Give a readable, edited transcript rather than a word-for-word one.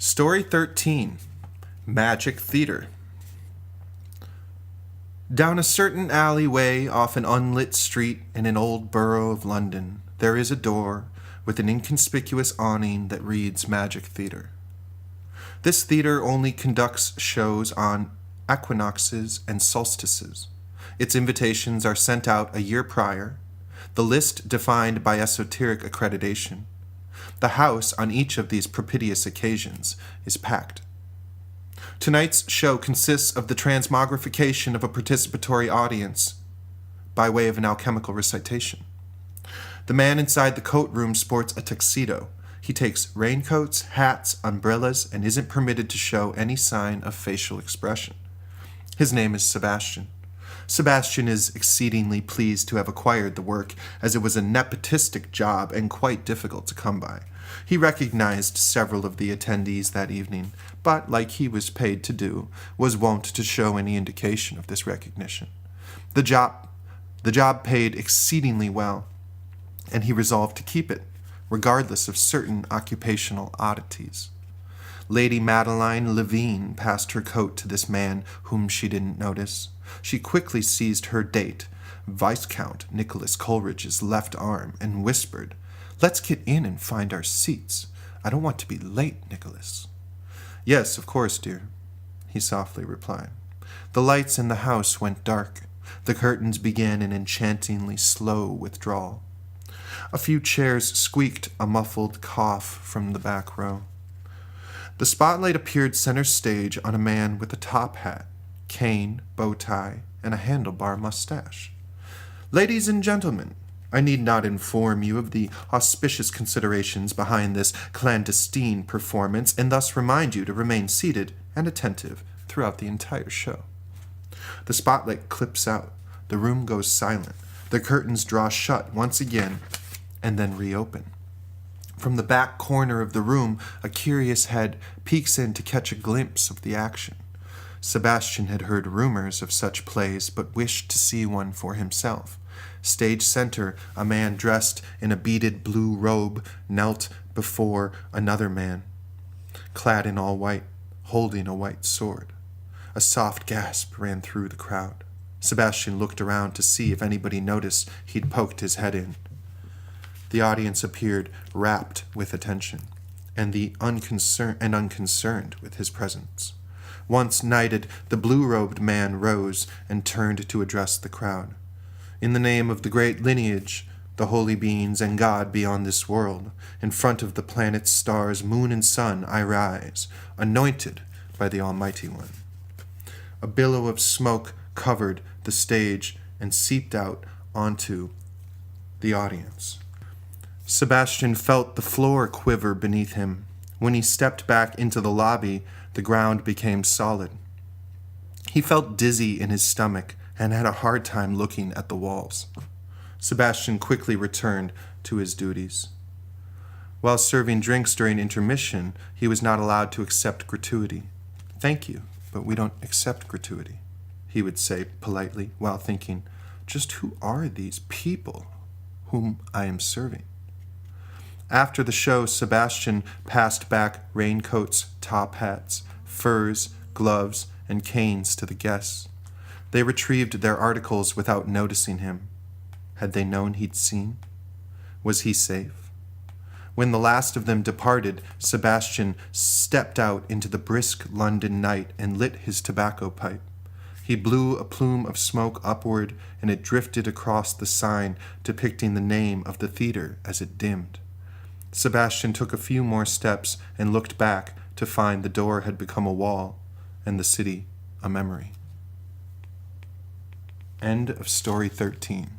Story 13, Magic Theater. Down a certain alleyway off an unlit street in an old borough of London, there is a door with an inconspicuous awning that reads Magic Theater. This theater only conducts shows on equinoxes and solstices. Its invitations are sent out a year prior, the list defined by esoteric accreditation. The house on each of these propitious occasions is packed. Tonight's show consists of the transmogrification of a participatory audience by way of an alchemical recitation. The man inside the coat room sports a tuxedo. He takes raincoats, hats, umbrellas, and isn't permitted to show any sign of facial expression. His name is Sebastian. Sebastian is exceedingly pleased to have acquired the work, as it was a nepotistic job and quite difficult to come by. He recognized several of the attendees that evening, but, like he was paid to do, was wont to show any indication of this recognition. The job paid exceedingly well, and he resolved to keep it, regardless of certain occupational oddities. Lady Madeline Levine passed her coat to this man whom she didn't notice. She quickly seized her date, Viscount Nicholas Coleridge's left arm, and whispered, "Let's get in and find our seats. I don't want to be late, Nicholas." "Yes, of course, dear," he softly replied. The lights in the house went dark. The curtains began an enchantingly slow withdrawal. A few chairs squeaked a muffled cough from the back row. The spotlight appeared center stage on a man with a top hat, cane, bow tie, and a handlebar mustache. "Ladies and gentlemen, I need not inform you of the auspicious considerations behind this clandestine performance, and thus remind you to remain seated and attentive throughout the entire show." The spotlight clips out. The room goes silent. The curtains draw shut once again and then reopen. From the back corner of the room, a curious head peeks in to catch a glimpse of the action. Sebastian had heard rumors of such plays, but wished to see one for himself. Stage center, a man dressed in a beaded blue robe knelt before another man, clad in all white, holding a white sword. A soft gasp ran through the crowd. Sebastian looked around to see if anybody noticed he'd poked his head in. The audience appeared rapt with attention, and unconcerned with his presence. Once knighted, the blue-robed man rose and turned to address the crowd. "In the name of the great lineage, the holy beings, and God beyond this world, in front of the planets, stars, moon, and sun, I rise, anointed by the Almighty One." A billow of smoke covered the stage and seeped out onto the audience. Sebastian felt the floor quiver beneath him. When he stepped back into the lobby, the ground became solid. He felt dizzy in his stomach and had a hard time looking at the walls. Sebastian quickly returned to his duties. While serving drinks during intermission, he was not allowed to accept gratuity. "Thank you, but we don't accept gratuity," he would say politely, while thinking, "Just who are these people whom I am serving?" After the show, Sebastian passed back raincoats, top hats, furs, gloves, and canes to the guests. They retrieved their articles without noticing him. Had they known he'd seen? Was he safe? When the last of them departed, Sebastian stepped out into the brisk London night and lit his tobacco pipe. He blew a plume of smoke upward, and it drifted across the sign depicting the name of the theater as it dimmed. Sebastian took a few more steps and looked back to find the door had become a wall and the city a memory. End of Story 13.